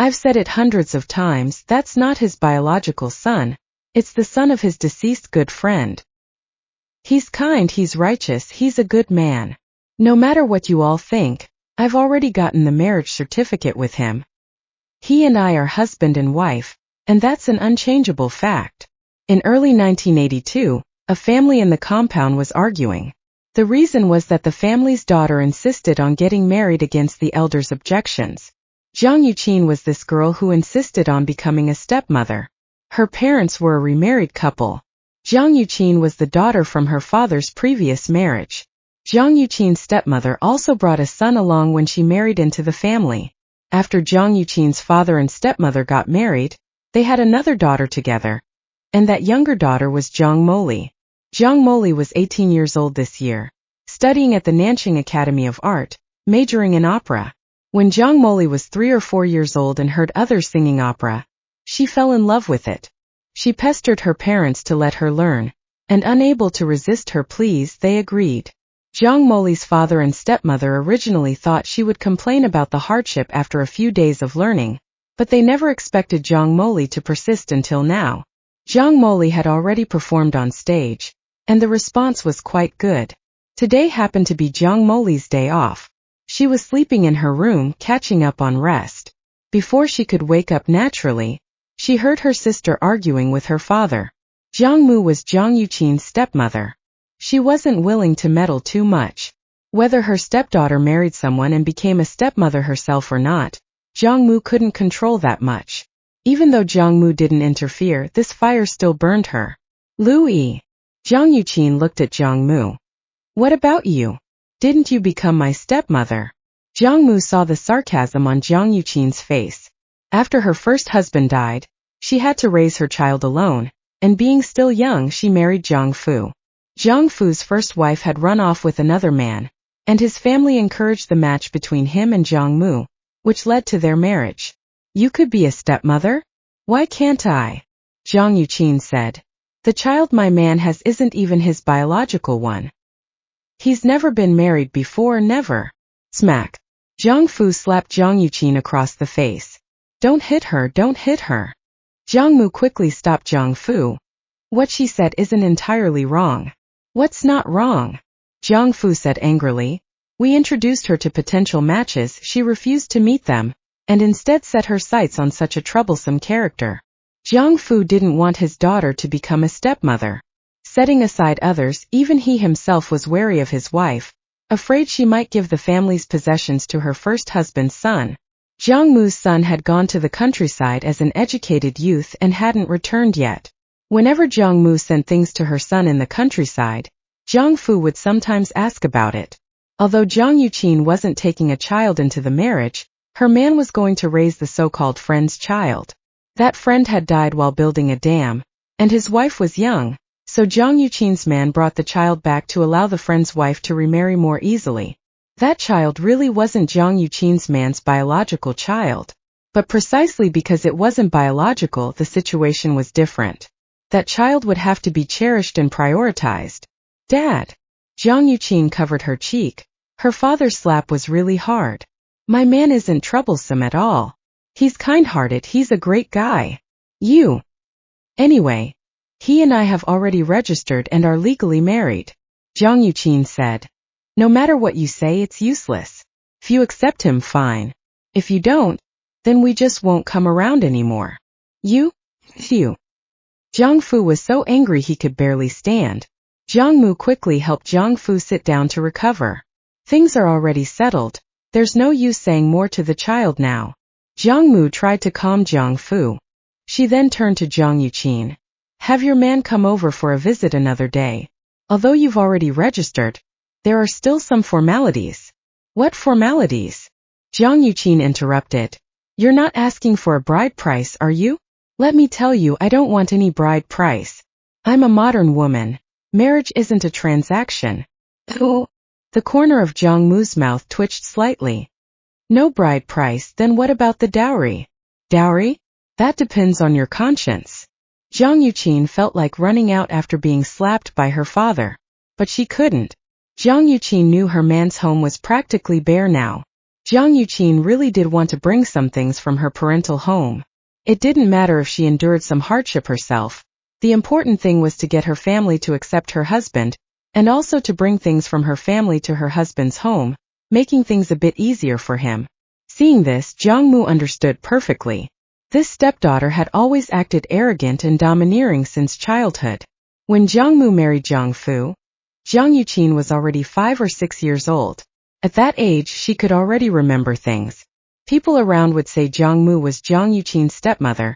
I've said it hundreds of times, that's not his biological son. It's the son of his deceased good friend. He's kind, he's righteous, he's a good man. No matter what you all think, I've already gotten the marriage certificate with him. He and I are husband and wife, and that's an unchangeable fact. In early 1982, a family in the compound was arguing. The reason was that the family's daughter insisted on getting married against the elders' objections. Jiang Yuqin was this girl who insisted on becoming a stepmother. Her parents were a remarried couple. Jiang Yuqin was the daughter from her father's previous marriage. Jiang Yuqin's stepmother also brought a son along when she married into the family. After Jiang Yuqin's father and stepmother got married, they had another daughter together. And that younger daughter was Zhang Moli. Zhang Moli was 18 years old this year, studying at the Nanjing Academy of Art, majoring in opera. When Zhang Moli was 3 or 4 years old and heard others singing opera, she fell in love with it. She pestered her parents to let her learn, and unable to resist her pleas, they agreed. Zhang Moli's father and stepmother originally thought she would complain about the hardship after a few days of learning, but they never expected Zhang Moli to persist until now. Zhang Moli had already performed on stage, and the response was quite good. Today happened to be Zhang Moli's day off. She was sleeping in her room, catching up on rest. Before she could wake up naturally, she heard her sister arguing with her father. Jiang Mu was Jiang Yuqin's stepmother. She wasn't willing to meddle too much. Whether her stepdaughter married someone and became a stepmother herself or not, Jiang Mu couldn't control that much. Even though Jiang Mu didn't interfere, this fire still burned her. Lu Yi. Jiang Yuqin looked at Jiang Mu. What about you? Didn't you become my stepmother? Jiang Mu saw the sarcasm on Jiang Yuqin's face. After her first husband died, she had to raise her child alone, and being still young she married Zhang Fu. Zhang Fu's first wife had run off with another man, and his family encouraged the match between him and Jiang Mu, which led to their marriage. You could be a stepmother? Why can't I? Jiang Yuqin said. The child my man has isn't even his biological one. He's never been married before, never. Smack. Zhang Fu slapped Jiang Yuqin across the face. Don't hit her, don't hit her. Jiang Mu quickly stopped Zhang Fu. What she said isn't entirely wrong. What's not wrong? Zhang Fu said angrily. We introduced her to potential matches, she refused to meet them, and instead set her sights on such a troublesome character. Zhang Fu didn't want his daughter to become a stepmother. Setting aside others, even he himself was wary of his wife, afraid she might give the family's possessions to her first husband's son. Jiang Mu's son had gone to the countryside as an educated youth and hadn't returned yet. Whenever Jiang Mu sent things to her son in the countryside, Zhang Fu would sometimes ask about it. Although Jiang Yuqin wasn't taking a child into the marriage, her man was going to raise the so-called friend's child. That friend had died while building a dam, and his wife was young, so Jiang Yuqin's man brought the child back to allow the friend's wife to remarry more easily. That child really wasn't Jiang Yuqin's man's biological child. But precisely because it wasn't biological, the situation was different. That child would have to be cherished and prioritized. Dad. Jiang Yuqin covered her cheek. Her father's slap was really hard. My man isn't troublesome at all. He's kind-hearted, he's a great guy. You. Anyway, he and I have already registered and are legally married. Jiang Yuqin said. No matter what you say, it's useless. If you accept him, fine. If you don't, then we just won't come around anymore. You? Phew. Zhang Fu was so angry he could barely stand. Jiang Mu quickly helped Zhang Fu sit down to recover. Things are already settled. There's no use saying more to the child now. Jiang Mu tried to calm Zhang Fu. She then turned to Jiang Yuqin. Have your man come over for a visit another day. Although you've already registered, there are still some formalities. What formalities? Jiang Yuqin interrupted. You're not asking for a bride price, are you? Let me tell you, I don't want any bride price. I'm a modern woman. Marriage isn't a transaction. Oh. The corner of Jiang Mu's mouth twitched slightly. No bride price, then what about the dowry? Dowry? That depends on your conscience. Jiang Yuqin felt like running out after being slapped by her father. But she couldn't. Jiang Yuqin knew her man's home was practically bare now. Jiang Yuqin really did want to bring some things from her parental home. It didn't matter if she endured some hardship herself. The important thing was to get her family to accept her husband, and also to bring things from her family to her husband's home, making things a bit easier for him. Seeing this, Jiang Mu understood perfectly. This stepdaughter had always acted arrogant and domineering since childhood. When Jiang Mu married Jiang Fu, Jiang Yuqin was already 5 or 6 years old. At that age, she could already remember things. People around would say Jiang Mu was Jiang Yuqin's stepmother,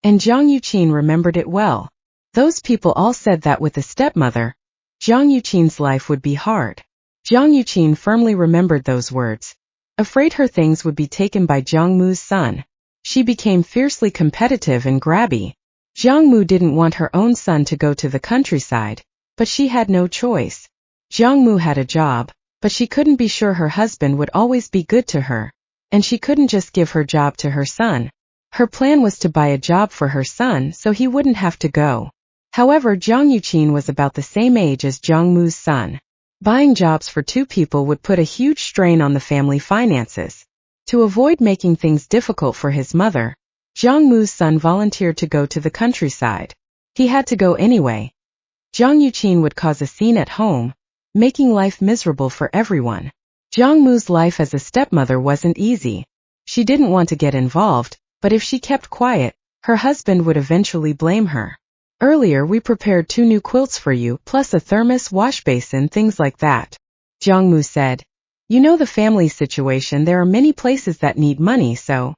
and Jiang Yuqin remembered it well. Those people all said that with a stepmother, Jiang Yuqin's life would be hard. Jiang Yuqin firmly remembered those words. Afraid her things would be taken by Jiang Mu's son, she became fiercely competitive and grabby. Jiang Mu didn't want her own son to go to the countryside, but she had no choice. Jiang Mu had a job, but she couldn't be sure her husband would always be good to her, and she couldn't just give her job to her son. Her plan was to buy a job for her son so he wouldn't have to go. However, Jiang Yuqin was about the same age as Jiang Mu's son. Buying jobs for two people would put a huge strain on the family finances. To avoid making things difficult for his mother, Jiang Mu's son volunteered to go to the countryside. He had to go anyway. Jiang Yuqin would cause a scene at home, making life miserable for everyone. Jiang Mu's life as a stepmother wasn't easy. She didn't want to get involved, but if she kept quiet, her husband would eventually blame her. Earlier we prepared 2 new quilts for you, plus a thermos, wash basin, things like that, Jiang Mu said. You know the family situation, there are many places that need money, so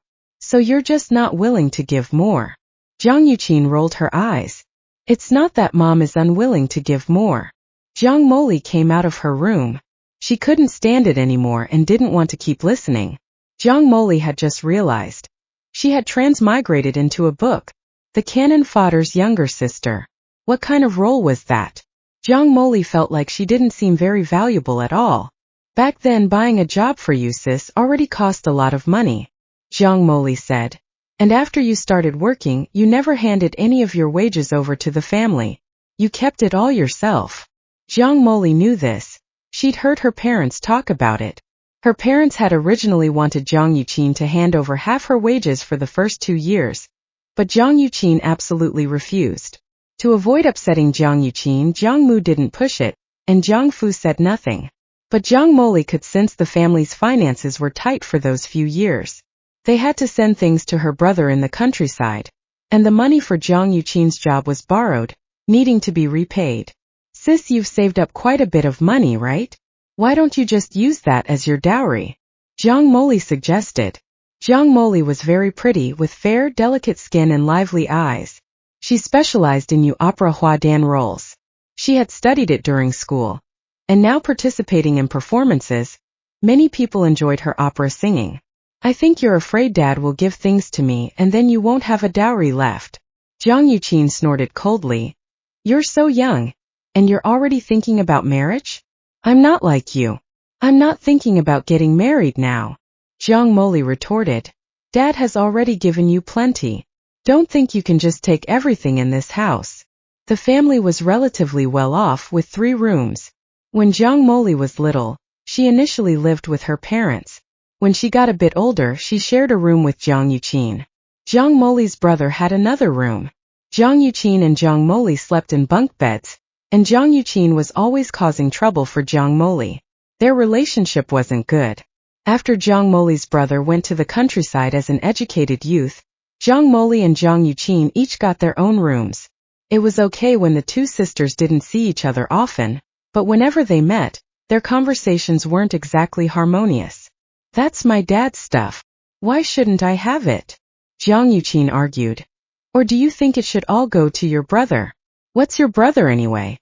you're just not willing to give more. Jiang Yuqin rolled her eyes. It's not that mom is unwilling to give more. Jiang Moli came out of her room. She couldn't stand it anymore and didn't want to keep listening. Jiang Moli had just realized. She had transmigrated into a book. The cannon fodder's younger sister. What kind of role was that? Jiang Moli felt like she didn't seem very valuable at all. Back then buying a job for you, sis, already cost a lot of money, Jiang Moli said. And after you started working, you never handed any of your wages over to the family. You kept it all yourself. Jiang Moli knew this. She'd heard her parents talk about it. Her parents had originally wanted Jiang Yuqin to hand over half her wages for the first 2 years. But Jiang Yuqin absolutely refused. To avoid upsetting Jiang Yuqin, Jiang Mu didn't push it, and Jiang Fu said nothing. But Jiang Moli could sense the family's finances were tight for those few years. They had to send things to her brother in the countryside, and the money for Jiang Yuqin's job was borrowed, needing to be repaid. Sis, you've saved up quite a bit of money, right? Why don't you just use that as your dowry? Jiang Moli suggested. Jiang Moli was very pretty, with fair, delicate skin and lively eyes. She specialized in opera hua dan roles. She had studied it during school, and now participating in performances, many people enjoyed her opera singing. I think you're afraid Dad will give things to me and then you won't have a dowry left. Jiang Yuqin snorted coldly. You're so young, and you're already thinking about marriage? I'm not like you. I'm not thinking about getting married now, Jiang Moli retorted. Dad has already given you plenty. Don't think you can just take everything in this house. The family was relatively well off with 3 rooms. When Jiang Moli was little, she initially lived with her parents. When she got a bit older, she shared a room with Jiang Yuqin. Jiang Moli's brother had another room. Jiang Yuqin and Jiang Moli slept in bunk beds, and Jiang Yuqin was always causing trouble for Jiang Moli. Their relationship wasn't good. After Jiang Moli's brother went to the countryside as an educated youth, Jiang Moli and Jiang Yuqin each got their own rooms. It was okay when the 2 sisters didn't see each other often, but whenever they met, their conversations weren't exactly harmonious. That's my dad's stuff. Why shouldn't I have it? Jiang Yuqin argued. Or do you think it should all go to your brother? What's your brother anyway?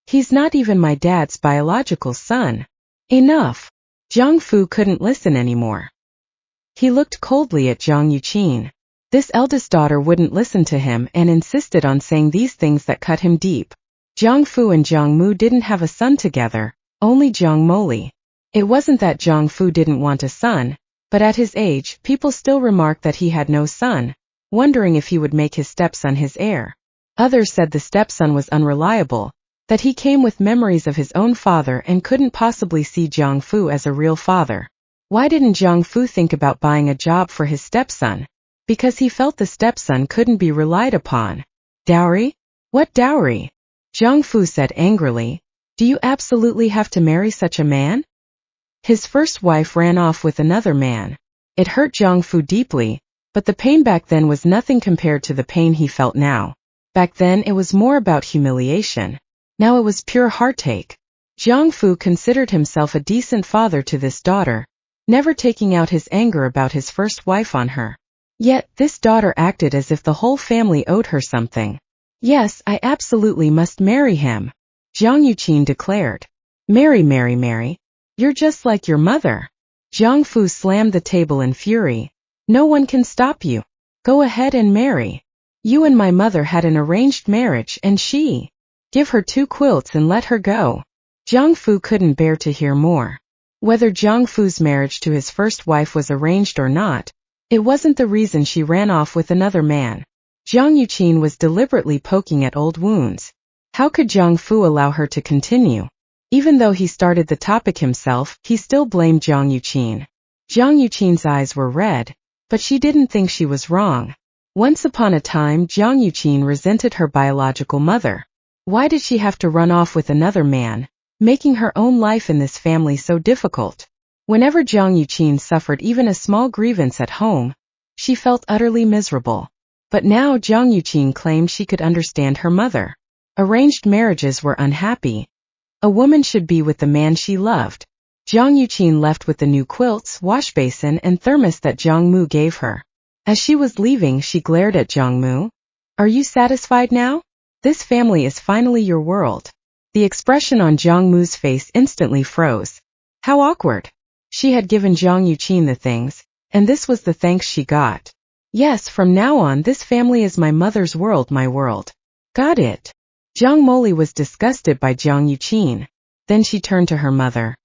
He's not even my dad's biological son. Enough. Jiang Fu couldn't listen anymore. He looked coldly at Jiang Yuqin. This eldest daughter wouldn't listen to him and insisted on saying these things that cut him deep. Jiang Fu and Jiang Mu didn't have a son together, only Jiang Moli. It wasn't that Jiang Fu didn't want a son, but at his age, people still remarked that he had no son, wondering if he would make his stepson his heir. Others said the stepson was unreliable, that he came with memories of his own father and couldn't possibly see Jiang Fu as a real father. Why didn't Jiang Fu think about buying a job for his stepson? Because he felt the stepson couldn't be relied upon. Dowry? What dowry? Jiang Fu said angrily. Do you absolutely have to marry such a man? His first wife ran off with another man. It hurt Jiang Fu deeply, but the pain back then was nothing compared to the pain he felt now. Back then it was more about humiliation. Now it was pure heartache. Jiang Fu considered himself a decent father to this daughter, never taking out his anger about his first wife on her. Yet, this daughter acted as if the whole family owed her something. Yes, I absolutely must marry him, Jiang Yuqin declared. Marry. You're just like your mother. Jiang Fu slammed the table in fury. No one can stop you. Go ahead and marry. You and my mother had an arranged marriage and she. Give her 2 quilts and let her go. Jiang Fu couldn't bear to hear more. Whether Jiang Fu's marriage to his first wife was arranged or not, it wasn't the reason she ran off with another man. Jiang Yuqin was deliberately poking at old wounds. How could Jiang Fu allow her to continue? Even though he started the topic himself, he still blamed Jiang Yuqin. Jiang Yuqin's eyes were red, but she didn't think she was wrong. Once upon a time, Jiang Yuqin resented her biological mother. Why did she have to run off with another man, making her own life in this family so difficult? Whenever Jiang Yuqin suffered even a small grievance at home, she felt utterly miserable. But now Jiang Yuqin claimed she could understand her mother. Arranged marriages were unhappy. A woman should be with the man she loved. Jiang Yuqin left with the new quilts, washbasin, and thermos that Jiang Mu gave her. As she was leaving, she glared at Jiang Mu. Are you satisfied now? This family is finally your world. The expression on Jiang Mu's face instantly froze. How awkward. She had given Jiang Yuqin the things, and this was the thanks she got. Yes, from now on this family is my mother's world, my world. Got it. Jiang Moli was disgusted by Jiang Yuqin. Then she turned to her mother.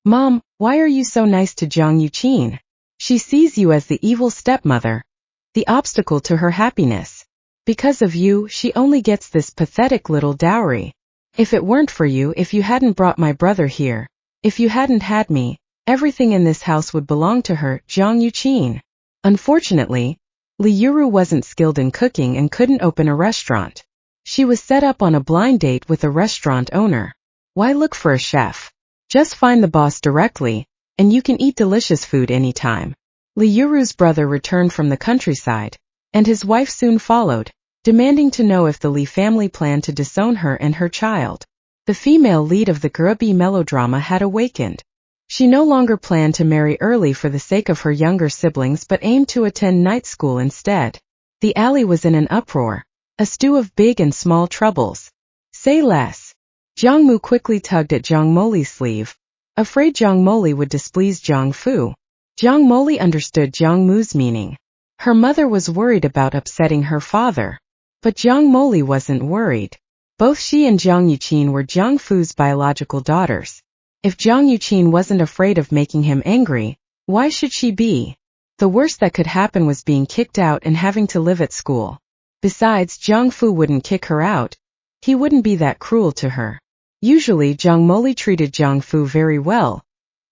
Mom, why are you so nice to Jiang Yuqin? She sees you as the evil stepmother, the obstacle to her happiness. Because of you, she only gets this pathetic little dowry. If it weren't for you, if you hadn't brought my brother here, if you hadn't had me, everything in this house would belong to her, Jiang Yuqin. Unfortunately, Li Yuru wasn't skilled in cooking and couldn't open a restaurant. She was set up on a blind date with a restaurant owner. Why look for a chef? Just find the boss directly, and you can eat delicious food anytime. Li Yuru's brother returned from the countryside, and his wife soon followed, demanding to know if the Li family planned to disown her and her child. The female lead of the Gerubi melodrama had awakened. She no longer planned to marry early for the sake of her younger siblings but aimed to attend night school instead. The alley was in an uproar, a stew of big and small troubles. Say less. Jiang Mu quickly tugged at Jiang Moli's sleeve, afraid Jiang Moli would displease Jiang Fu. Jiang Moli understood Jiang Mu's meaning. Her mother was worried about upsetting her father. But Jiang Moli wasn't worried. Both she and Jiang Yuqin were Jiang Fu's biological daughters. If Jiang Yuqin wasn't afraid of making him angry, why should she be? The worst that could happen was being kicked out and having to live at school. Besides, Jiang Fu wouldn't kick her out. He wouldn't be that cruel to her. Usually Jiang Moli treated Jiang Fu very well,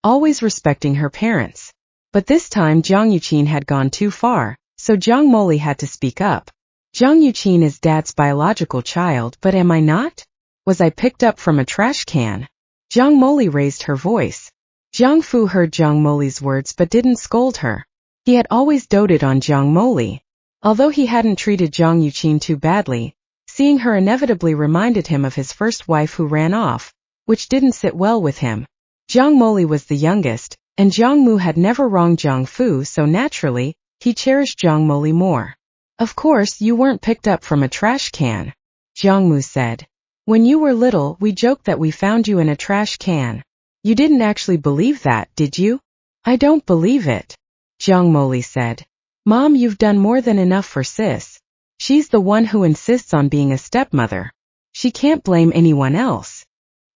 always respecting her parents. But this time Jiang Yuqin had gone too far, so Jiang Moli had to speak up. Jiang Yuqin is Dad's biological child, but am I not? Was I picked up from a trash can? Jiang Moli raised her voice. Jiang Fu heard Jiang Moli's words but didn't scold her. He had always doted on Jiang Moli. Although he hadn't treated Jiang Yuqin too badly, seeing her inevitably reminded him of his first wife who ran off, which didn't sit well with him. Jiang Moli was the youngest, and Jiang Mu had never wronged Jiang Fu, so naturally, he cherished Jiang Moli more. Of course, you weren't picked up from a trash can, Jiang Mu said. When you were little, we joked that we found you in a trash can. You didn't actually believe that, did you? I don't believe it, Jiang Moli said. Mom, you've done more than enough for sis. She's the one who insists on being a stepmother. She can't blame anyone else.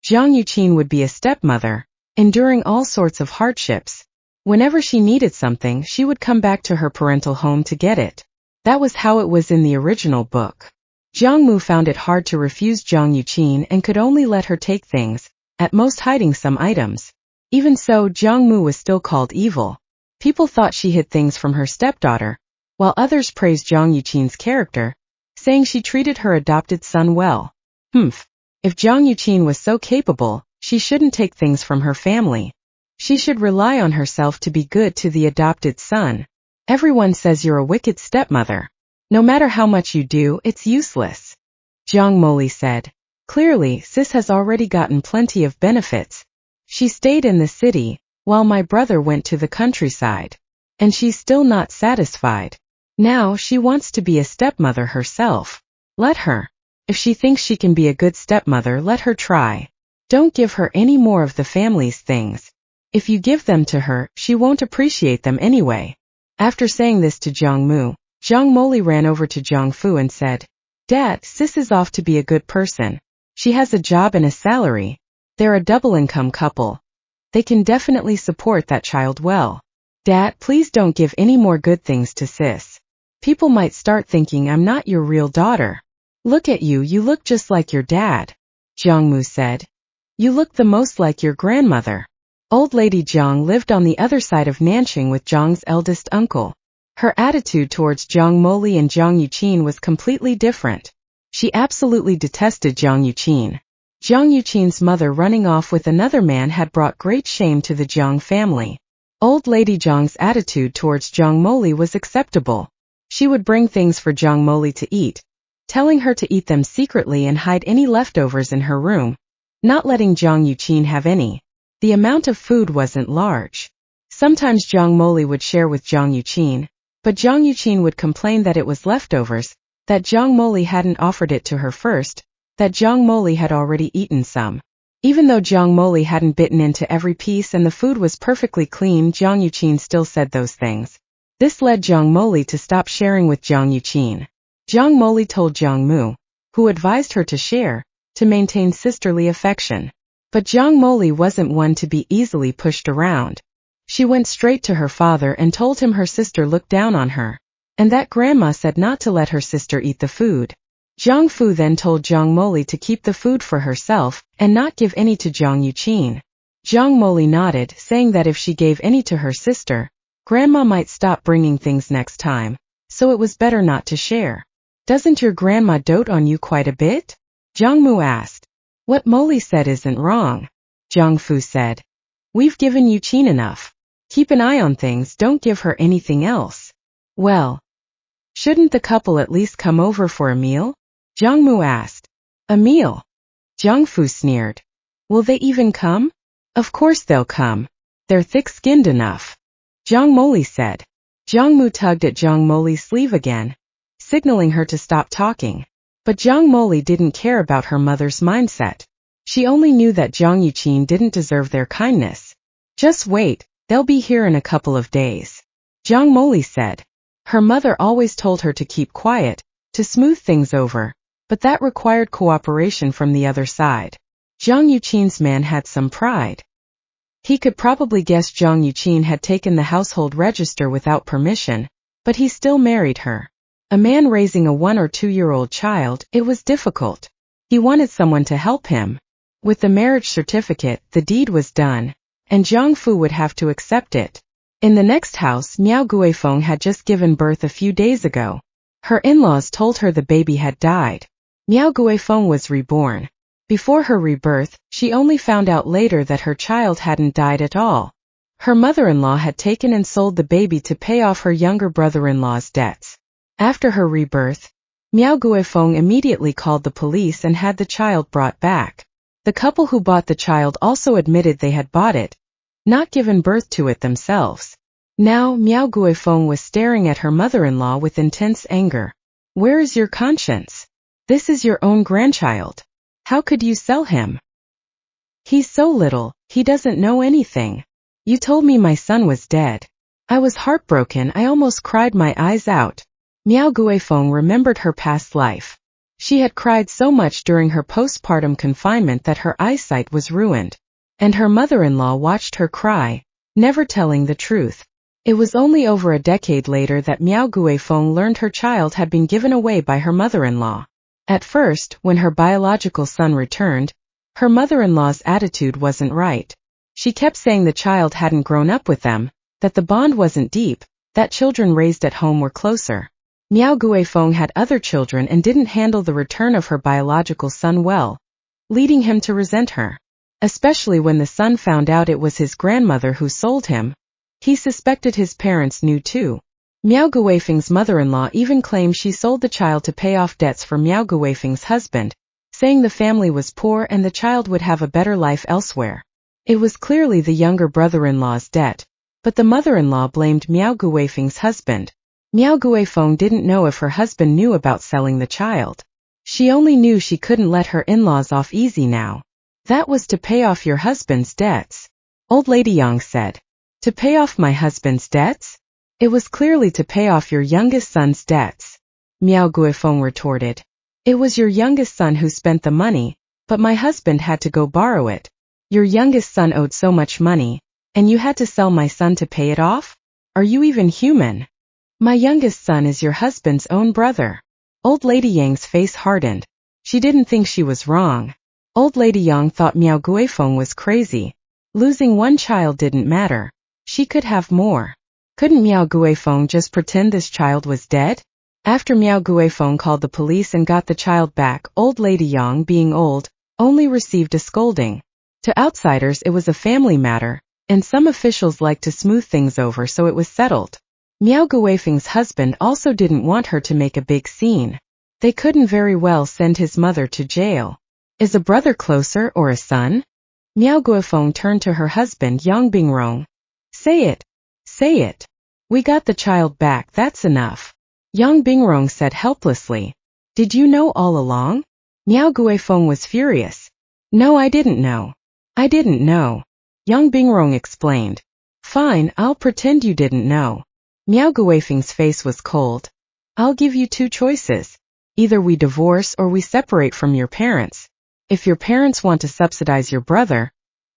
Jiang Yuqin would be a stepmother, enduring all sorts of hardships. Whenever she needed something, she would come back to her parental home to get it. That was how it was in the original book. Jiang Mu found it hard to refuse Jiang Yuqin and could only let her take things, at most hiding some items. Even so, Jiang Mu was still called evil. People thought she hid things from her stepdaughter, while others praised Jiang Yuqin's character, saying she treated her adopted son well. If Jiang Yuqin was so capable, she shouldn't take things from her family. She should rely on herself to be good to the adopted son. Everyone says you're a wicked stepmother. No matter how much you do, it's useless. Jiang Moli said. Clearly, sis has already gotten plenty of benefits. She stayed in the city, while my brother went to the countryside. And she's still not satisfied. Now she wants to be a stepmother herself. Let her. If she thinks she can be a good stepmother, let her try. Don't give her any more of the family's things. If you give them to her, she won't appreciate them anyway. After saying this to Jiang Mu, Jiang Moli ran over to Jiang Fu and said, Dad, sis is off to be a good person. She has a job and a salary. They're a double-income couple. They can definitely support that child well. Dad, please don't give any more good things to sis. People might start thinking I'm not your real daughter. Look at you, you look just like your dad. Jiang Mu said. You look the most like your grandmother. Old Lady Jiang lived on the other side of Nanqing with Jiang's eldest uncle. Her attitude towards Jiang Moli and Jiang Yuqin was completely different. She absolutely detested Jiang Yuqin. Jiang Yuqin's mother running off with another man had brought great shame to the Jiang family. Old Lady Jiang's attitude towards Jiang Moli was acceptable. She would bring things for Jiang Moli to eat, telling her to eat them secretly and hide any leftovers in her room, not letting Jiang Yuqin have any. The amount of food wasn't large. Sometimes Jiang Moli would share with Jiang Yuqin, but Jiang Yuqin would complain that it was leftovers, that Jiang Moli hadn't offered it to her first, that Jiang Moli had already eaten some. Even though Jiang Moli hadn't bitten into every piece and the food was perfectly clean, Jiang Yuqin still said those things. This led Jiang Moli to stop sharing with Jiang Yuqin. Jiang Moli told Jiang Mu, who advised her to share, to maintain sisterly affection. But Jiang Moli wasn't one to be easily pushed around. She went straight to her father and told him her sister looked down on her, and that grandma said not to let her sister eat the food. Jiang Fu then told Jiang Moli to keep the food for herself and not give any to Jiang Yuqin. Jiang Moli nodded, saying that if she gave any to her sister, grandma might stop bringing things next time, so it was better not to share. Doesn't your grandma dote on you quite a bit? Jiang Mu asked. What Moli said isn't wrong. Jiang Fu said. We've given Yuqin enough. Keep an eye on things, don't give her anything else. Well, shouldn't the couple at least come over for a meal? Jiang Mu asked. A meal? Jiang Fu sneered. Will they even come? Of course they'll come. They're thick-skinned enough. Jiang Moli said. Jiang Mu tugged at Jiang Moli's sleeve again, signaling her to stop talking. But Jiang Moli didn't care about her mother's mindset. She only knew that Jiang Yuqin didn't deserve their kindness. Just wait, they'll be here in a couple of days. Jiang Moli said. Her mother always told her to keep quiet, to smooth things over, but that required cooperation from the other side. Jiang Yuqin's man had some pride. He could probably guess Jiang Yuqin had taken the household register without permission, but he still married her. A man raising a 1 or 2-year-old child, it was difficult. He wanted someone to help him. With the marriage certificate, the deed was done, and Jiang Fu would have to accept it. In the next house, Miao Guifeng had just given birth a few days ago. Her in-laws told her the baby had died. Miao Guifeng was reborn. Before her rebirth, she only found out later that her child hadn't died at all. Her mother-in-law had taken and sold the baby to pay off her younger brother-in-law's debts. After her rebirth, Miao Guifeng immediately called the police and had the child brought back. The couple who bought the child also admitted they had bought it, not given birth to it themselves. Now Miao Guifeng was staring at her mother-in-law with intense anger. Where is your conscience? This is your own grandchild. How could you sell him? He's so little, he doesn't know anything. You told me my son was dead. I was heartbroken, I almost cried my eyes out. Miao Guifeng remembered her past life. She had cried so much during her postpartum confinement that her eyesight was ruined. And her mother-in-law watched her cry, never telling the truth. It was only over a decade later that Miao Guifeng learned her child had been given away by her mother-in-law. At first, when her biological son returned, her mother-in-law's attitude wasn't right. She kept saying the child hadn't grown up with them, that the bond wasn't deep, that children raised at home were closer. Miao Guifeng had other children and didn't handle the return of her biological son well, leading him to resent her. Especially when the son found out it was his grandmother who sold him. He suspected his parents knew too. Miao Guifeng's mother-in-law even claimed she sold the child to pay off debts for Miao Guifeng's husband, saying the family was poor and the child would have a better life elsewhere. It was clearly the younger brother-in-law's debt, but the mother-in-law blamed Miao Guifeng's husband. Miao Guifeng didn't know if her husband knew about selling the child. She only knew she couldn't let her in-laws off easy now. That was to pay off your husband's debts. Old Lady Yang said. To pay off my husband's debts? It was clearly to pay off your youngest son's debts. Miao Guifeng retorted. It was your youngest son who spent the money, but my husband had to go borrow it. Your youngest son owed so much money, and you had to sell my son to pay it off? Are you even human? My youngest son is your husband's own brother. Old Lady Yang's face hardened. She didn't think she was wrong. Old Lady Yang thought Miao Guifeng was crazy. Losing one child didn't matter. She could have more. Couldn't Miao Guifeng just pretend this child was dead? After Miao Guifeng called the police and got the child back, Old Lady Yang, being old, only received a scolding. To outsiders it was a family matter, and some officials liked to smooth things over, so it was settled. Miao Guifeng's husband also didn't want her to make a big scene. They couldn't very well send his mother to jail. Is a brother closer or a son? Miao Guifeng turned to her husband Yang Bingrong. Say it. Say it. We got the child back, that's enough. Yang Bingrong said helplessly. Did you know all along? Miao Guifeng was furious. No, I didn't know. I didn't know. Yang Bingrong explained. Fine, I'll pretend you didn't know. Miao Guifeng's face was cold. I'll give you two choices. Either we divorce or we separate from your parents. If your parents want to subsidize your brother,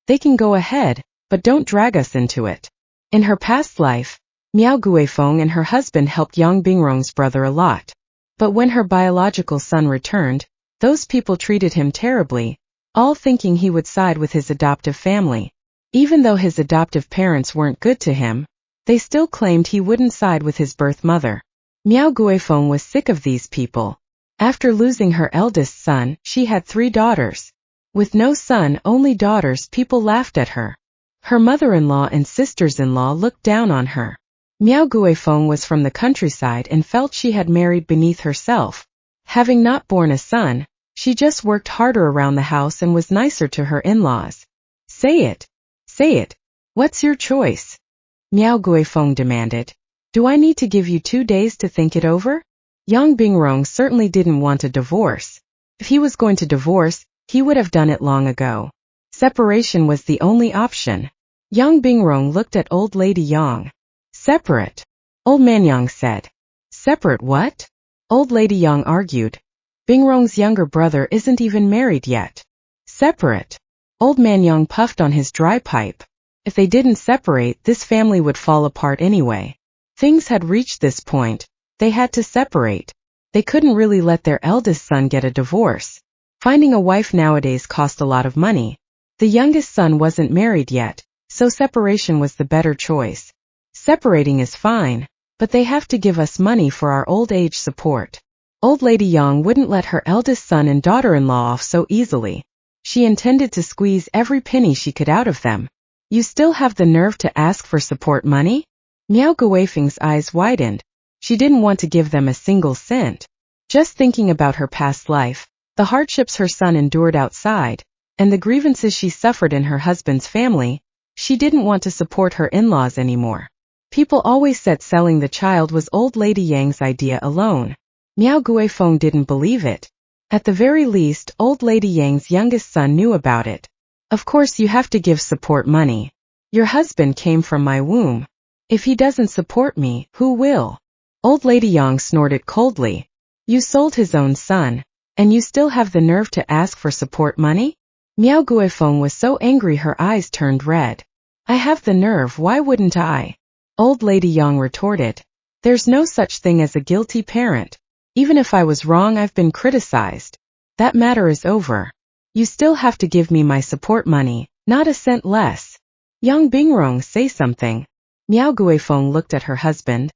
they can go ahead, but don't drag us into it. In her past life, Miao Guifeng and her husband helped Yang Bingrong's brother a lot. But when her biological son returned, those people treated him terribly, all thinking he would side with his adoptive family. Even though his adoptive parents weren't good to him, they still claimed he wouldn't side with his birth mother. Miao Guifeng was sick of these people. After losing her eldest son, she had 3 daughters. With no son, only daughters, people laughed at her. Her mother-in-law and sisters-in-law looked down on her. Miao Guifeng was from the countryside and felt she had married beneath herself. Having not born a son, she just worked harder around the house and was nicer to her in-laws. Say it. Say it. What's your choice? Miao Guifeng demanded. Do I need to give you 2 days to think it over? Yang Bingrong certainly didn't want a divorce. If he was going to divorce, he would have done it long ago. Separation was the only option. Yang Bingrong looked at Old Lady Yang. Separate. Old Man Yang said. Separate what? Old Lady Yang argued. Bingrong's younger brother isn't even married yet. Separate. Old Man Yang puffed on his dry pipe. If they didn't separate, this family would fall apart anyway. Things had reached this point. They had to separate. They couldn't really let their eldest son get a divorce. Finding a wife nowadays cost a lot of money. The youngest son wasn't married yet, so separation was the better choice. Separating is fine, but they have to give us money for our old age support. Old Lady Yang wouldn't let her eldest son and daughter-in-law off so easily. She intended to squeeze every penny she could out of them. You still have the nerve to ask for support money? Miao Guifeng's eyes widened. She didn't want to give them a single cent. Just thinking about her past life, the hardships her son endured outside, and the grievances she suffered in her husband's family, she didn't want to support her in-laws anymore. People always said selling the child was Old Lady Yang's idea alone. Miao Guifeng didn't believe it. At the very least, Old Lady Yang's youngest son knew about it. Of course you have to give support money. Your husband came from my womb. If he doesn't support me, who will? Old Lady Yang snorted coldly. You sold his own son, and you still have the nerve to ask for support money? Miao Guifeng was so angry her eyes turned red. I have the nerve, why wouldn't I? Old Lady Yang retorted. There's no such thing as a guilty parent. Even if I was wrong, I've been criticized. That matter is over. You still have to give me my support money, not a cent less. Yang Bingrong, say something. Miao Guifeng looked at her husband.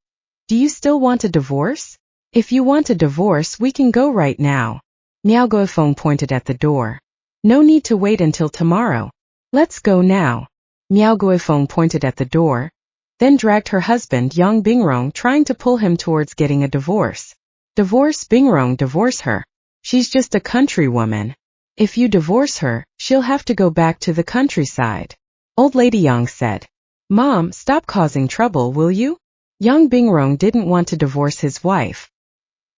Do you still want a divorce? If you want a divorce, we can go right now. Miao Guifeng pointed at the door. No need to wait until tomorrow. Let's go now. Miao Guifeng pointed at the door, then dragged her husband Yang Bingrong, trying to pull him towards getting a divorce. Divorce Bingrong, divorce her. She's just a country woman. If you divorce her, she'll have to go back to the countryside. Old Lady Yang said. Mom, stop causing trouble, will you? Yang Bingrong didn't want to divorce his wife.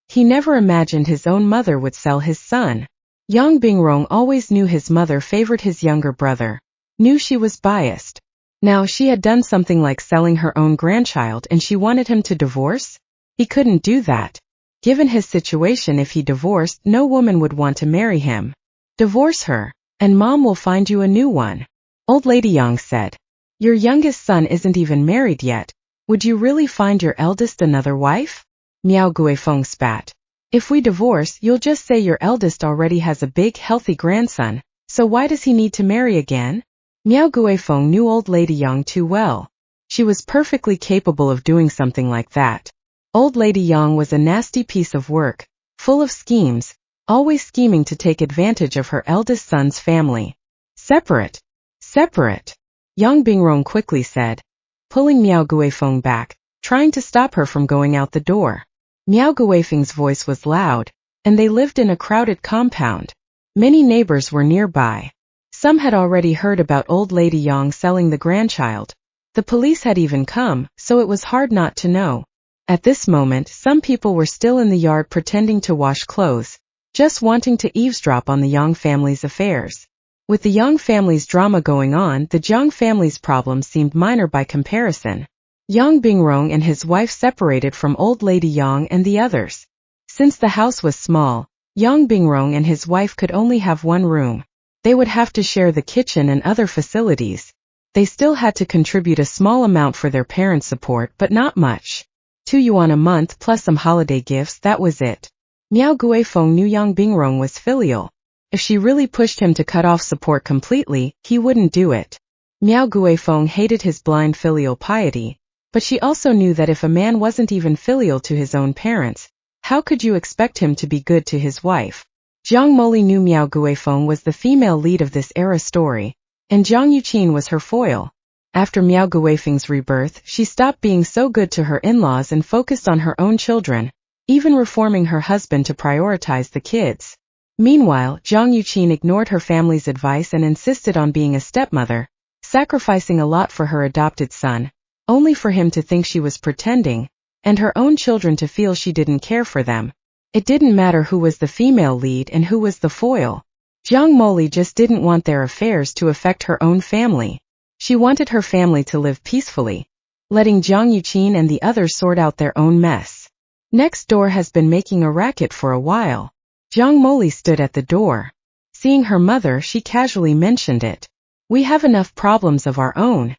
He never imagined his own mother would sell his son. Yang Bingrong always knew his mother favored his younger brother, knew she was biased. Now she had done something like selling her own grandchild and she wanted him to divorce? He couldn't do that. Given his situation, if he divorced, no woman would want to marry him. Divorce her, and Mom will find you a new one. Old Lady Yang said. Your youngest son isn't even married yet. Would you really find your eldest another wife? Miao Guifeng spat. If we divorce, you'll just say your eldest already has a big, healthy grandson, so why does he need to marry again? Miao Guifeng knew Old Lady Yang too well. She was perfectly capable of doing something like that. Old Lady Yang was a nasty piece of work, full of schemes, always scheming to take advantage of her eldest son's family. Separate. Separate. Yang Bingrong quickly said, pulling Miao Guifeng back, trying to stop her from going out the door. Miao Guifeng's voice was loud, and they lived in a crowded compound. Many neighbors were nearby. Some had already heard about Old Lady Yang selling the grandchild. The police had even come, so it was hard not to know. At this moment, some people were still in the yard pretending to wash clothes, just wanting to eavesdrop on the Yang family's affairs. With the Yang family's drama going on, the Jiang family's problems seemed minor by comparison. Yang Bingrong and his wife separated from Old Lady Yang and the others. Since the house was small, Yang Bingrong and his wife could only have one room. They would have to share the kitchen and other facilities. They still had to contribute a small amount for their parents' support, but not much. 2 yuan a month plus some holiday gifts, that was it. Miao Guifeng knew Yang Bingrong was filial. If she really pushed him to cut off support completely, he wouldn't do it. Miao Guifeng hated his blind filial piety, but she also knew that if a man wasn't even filial to his own parents, how could you expect him to be good to his wife? Jiang Moli knew Miao Guifeng was the female lead of this era story, and Jiang Yuqin was her foil. After Miao Guifeng's rebirth, she stopped being so good to her in-laws and focused on her own children, even reforming her husband to prioritize the kids. Meanwhile, Jiang Yuqin ignored her family's advice and insisted on being a stepmother, sacrificing a lot for her adopted son, only for him to think she was pretending, and her own children to feel she didn't care for them. It didn't matter who was the female lead and who was the foil. Jiang Moli just didn't want their affairs to affect her own family. She wanted her family to live peacefully, letting Jiang Yuqin and the others sort out their own mess. Next door has been making a racket for a while. Jiang Moli stood at the door. Seeing her mother, she casually mentioned it. We have enough problems of our own.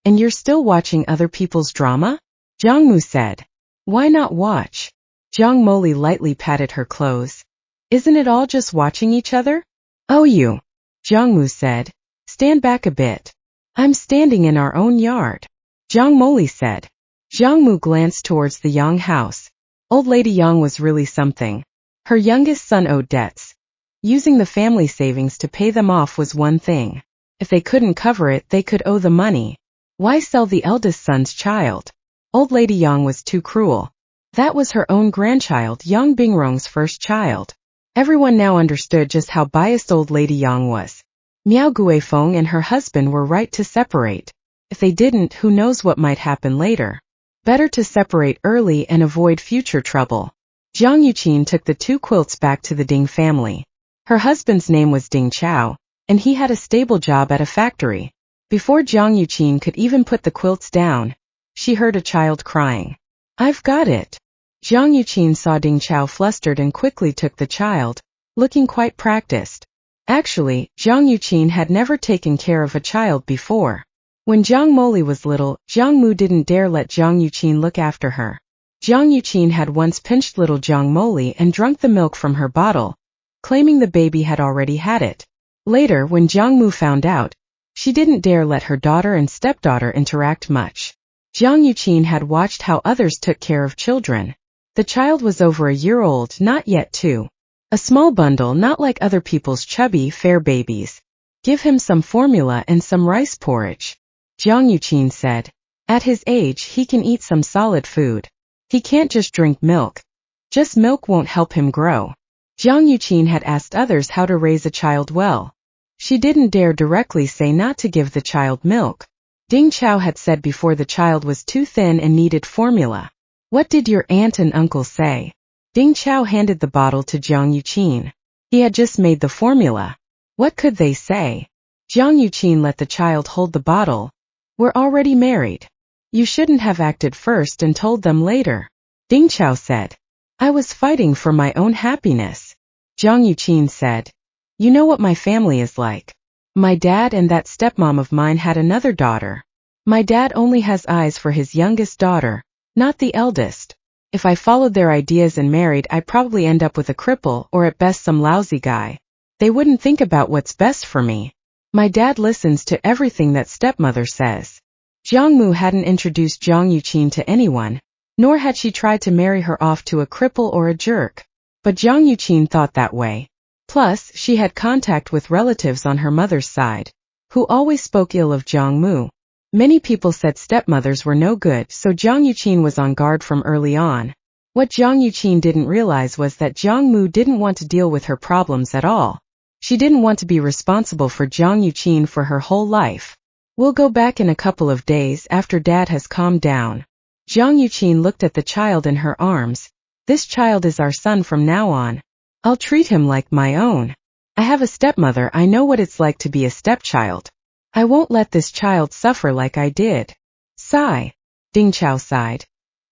And you're still watching other people's drama? Jiang Mu said. Why not watch? Jiang Moli lightly patted her clothes. Isn't it all just watching each other? Oh, you. Jiang Mu said. Stand back a bit. I'm standing in our own yard. Jiang Moli said. Jiang Mu glanced towards the Yang house. Old Lady Yang was really something. Her youngest son owed debts. Using the family savings to pay them off was one thing. If they couldn't cover it, they could owe the money. Why sell the eldest son's child? Old Lady Yang was too cruel. That was her own grandchild, Yang Bingrong's first child. Everyone now understood just how biased Old Lady Yang was. Miao Guifeng and her husband were right to separate. If they didn't, who knows what might happen later. Better to separate early and avoid future trouble. Jiang Yuqin took the 2 quilts back to the Ding family. Her husband's name was Ding Chao, and he had a stable job at a factory. Before Jiang Yuqin could even put the quilts down, she heard a child crying. I've got it. Jiang Yuqin saw Ding Chao flustered and quickly took the child, looking quite practiced. Actually, Jiang Yuqin had never taken care of a child before. When Jiang Moli was little, Jiang Mu didn't dare let Jiang Yuqin look after her. Jiang Yuqin had once pinched little Jiang Moli and drunk the milk from her bottle, claiming the baby had already had it. Later, when Jiang Mu found out, She didn't dare let her daughter and stepdaughter interact much. Jiang Yuqin had watched how others took care of children. The child was over a year old, not yet 2. A small bundle, not like other people's chubby, fair babies. Give him some formula and some rice porridge. Jiang Yuqin said. At his age, he can eat some solid food. He can't just drink milk. Just milk won't help him grow. Jiang Yuqin had asked others how to raise a child well. She didn't dare directly say not to give the child milk. Ding Chao had said before the child was too thin and needed formula. What did your aunt and uncle say? Ding Chao handed the bottle to Jiang Yuqin. He had just made the formula. What could they say? Jiang Yuqin let the child hold the bottle. We're already married. You shouldn't have acted first and told them later. Ding Chao said. I was fighting for my own happiness. Jiang Yuqin said. You know what my family is like. My dad and that stepmom of mine had another daughter. My dad only has eyes for his youngest daughter, not the eldest. If I followed their ideas and married, I'd probably end up with a cripple or at best some lousy guy. They wouldn't think about what's best for me. My dad listens to everything that stepmother says. Jiang Mu hadn't introduced Jiang Yuqin to anyone, nor had she tried to marry her off to a cripple or a jerk. But Jiang Yuqin thought that way. Plus, she had contact with relatives on her mother's side, who always spoke ill of Jiang Mu. Many people said stepmothers were no good, so Jiang Yuqin was on guard from early on. What Jiang Yuqin didn't realize was that Jiang Mu didn't want to deal with her problems at all. She didn't want to be responsible for Jiang Yuqin for her whole life. We'll go back in a couple of days after Dad has calmed down. Jiang Yuqin looked at the child in her arms. This child is our son from now on. I'll treat him like my own. I have a stepmother, I know what it's like to be a stepchild. I won't let this child suffer like I did. Sigh. Ding Chao sighed.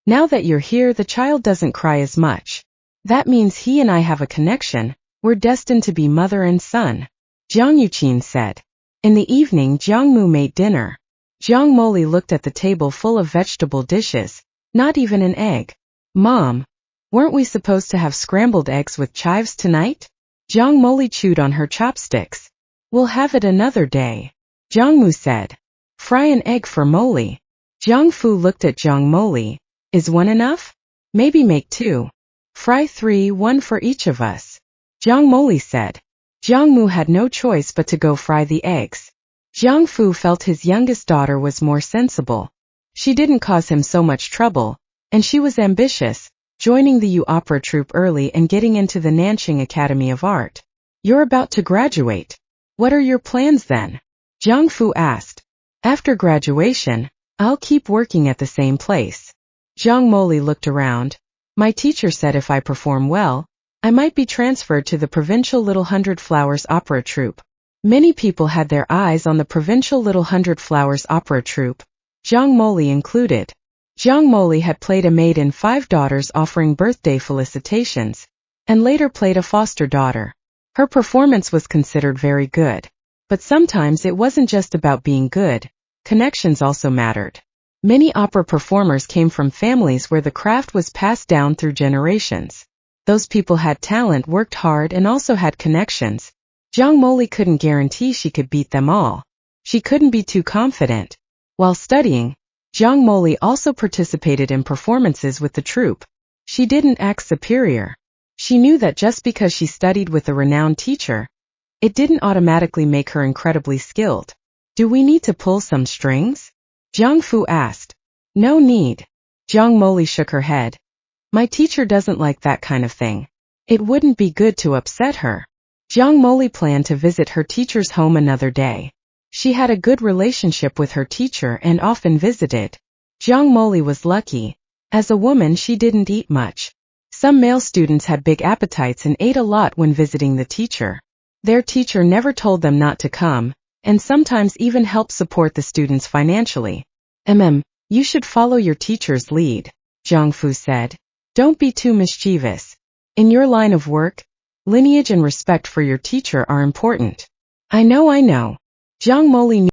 Now that you're here, the child doesn't cry as much. That means he and I have a connection. We're destined to be mother and son. Jiang Yuqin said. In the evening, Jiang Mu made dinner. Jiang Moli looked at the table full of vegetable dishes. Not even an egg. Mom. Weren't we supposed to have scrambled eggs with chives tonight? Jiang Moli chewed on her chopsticks. We'll have it another day. Jiang Mu said. Fry an egg for Moli. Jiang Fu looked at Jiang Moli. Is one enough? Maybe make 2. Fry 3, 1 for each of us. Jiang Moli said. Jiang Mu had no choice but to go fry the eggs. Jiang Fu felt his youngest daughter was more sensible. She didn't cause him so much trouble, and she was ambitious, joining the U Opera troupe early and getting into the Nanqing Academy of Art. You're about to graduate. What are your plans then? Jiang Fu asked. After graduation, I'll keep working at the same place. Jiang Moli looked around. My teacher said if I perform well, I might be transferred to the provincial Little Hundred Flowers Opera troupe. Many people had their eyes on the provincial Little Hundred Flowers Opera troupe, Jiang Moli included. Jiang Moli had played a maid in Five Daughters Offering Birthday Felicitations, and later played a foster daughter. Her performance was considered very good. But sometimes it wasn't just about being good, connections also mattered. Many opera performers came from families where the craft was passed down through generations. Those people had talent, worked hard, and also had connections. Jiang Moli couldn't guarantee she could beat them all. She couldn't be too confident. While studying, Jiang Moli also participated in performances with the troupe. She didn't act superior. She knew that just because she studied with a renowned teacher, it didn't automatically make her incredibly skilled. Do we need to pull some strings? Jiang Fu asked. No need. Jiang Moli shook her head. My teacher doesn't like that kind of thing. It wouldn't be good to upset her. Jiang Moli planned to visit her teacher's home another day. She had a good relationship with her teacher and often visited. Jiang Moli was lucky. As a woman, she didn't eat much. Some male students had big appetites and ate a lot when visiting the teacher. Their teacher never told them not to come, and sometimes even helped support the students financially. You should follow your teacher's lead, Jiang Fu said. Don't be too mischievous. In your line of work, lineage and respect for your teacher are important. I know. Jiang Moli